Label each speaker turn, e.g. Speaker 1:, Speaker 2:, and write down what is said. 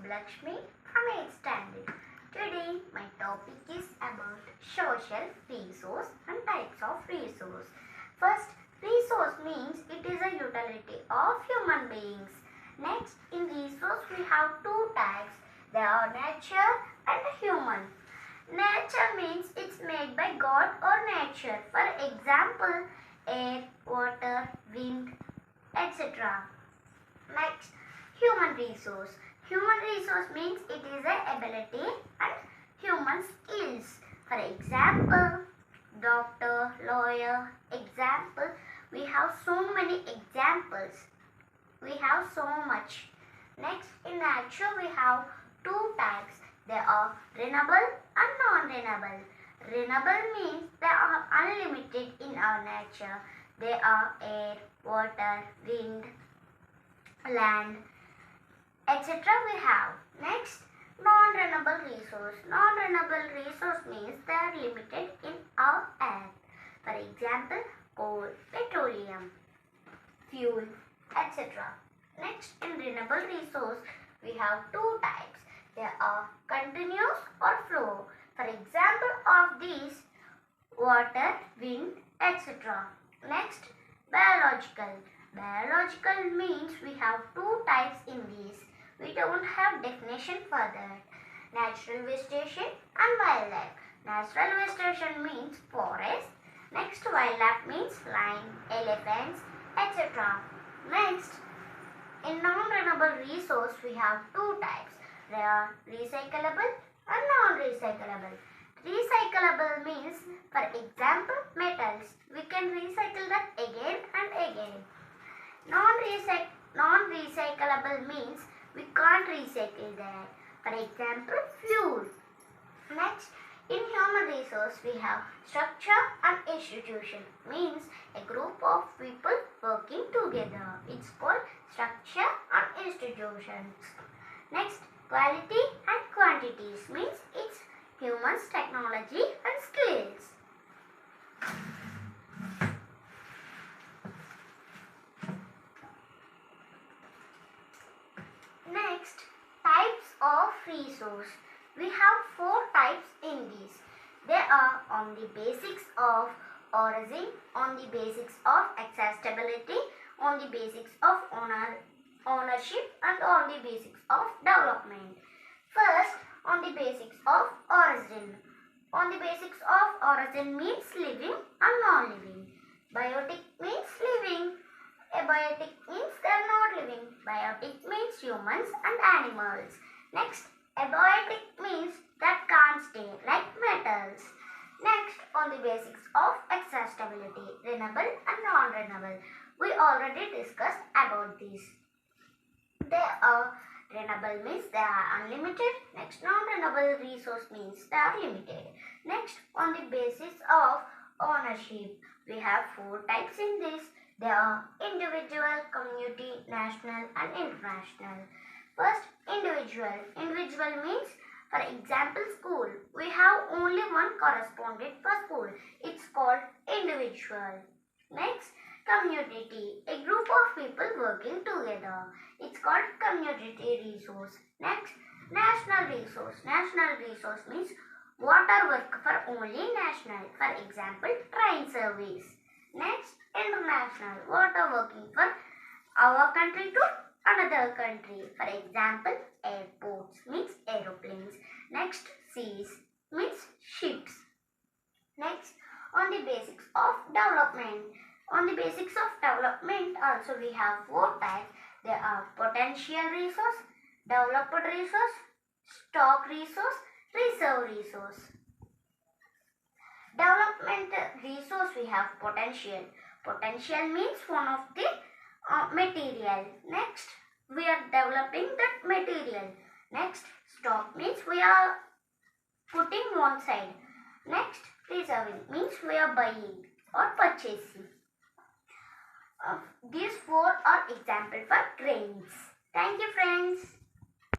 Speaker 1: Subbalakshmi from 8th standard. Today my topic is about social resource and types of resource. First, resource means it is a utility of human beings. Next, in resource we have two types. They are nature and human. Nature means it's made by God or nature. For example, air, water, wind, etc. Next, human resource. Human resource means it is a ability and human skills. For example, doctor, lawyer, example. We have so many examples. We have so much. Next, in nature we have two types. They are renewable and non-renewable. Renewable means they are unlimited in our nature. They are air, water, wind, land, etc. we have. Next, non-renewable resource. Non-renewable resource means they are limited in our earth. For example, coal, petroleum, fuel, etc. Next, in renewable resource, we have two types. They are continuous or flow. For example of these, water, wind, etc. Next, biological. Biological means we have two types in these. We don't have definition for that. Natural vegetation and wildlife. Natural vegetation means forest. Next, wildlife means lion, elephants, etc. Next, in non-renewable resource we have two types. They are recyclable and non-recyclable. Recyclable means, for example, metals. We can recycle that again and again. Non-recyclable means we can't recycle that. For example, fuel. Next, in human resource we have structure and institution. Means a group of people working together. It's called structure and institutions. Next, quality and quantities. Means it's humans, technology and skills. Next, types of resource. We have four types in these. They are on the basics of origin, on the basics of accessibility, on the basics of ownership and on the basics of development. First, on the basics of origin. On the basics of origin means living and non-living. Biotic means living. Abiotic means they are not living. Biotic means humans and animals. Next, abiotic means that can't stay, like metals. Next, on the basics of accessibility, renewable and non-renewable. We already discussed about these. They are renewable means they are unlimited. Next, non-renewable resource means they are limited. Next, on the basis of ownership, we have four types in this. They are individual, community, national and international. First, individual. Individual means, for example, school. We have only one correspondent per school. It's called individual. Next, community. A group of people working together. It's called community resource. Next, national resource. National resource means water work for only national. For example, train service. Next, international. Water working for our country to another country. For example, airports means aeroplanes. Next, seas means ships. Next, on the basics of development. On the basics of development also we have four types. They are potential resource, developed resource, stock resource, reserve resource. Development resource we have potential. Potential means one of the material. Next, we are developing that material. Next, stock means we are putting one side. Next, reserving means we are buying or purchasing. These four are example for grains. Thank you, friends.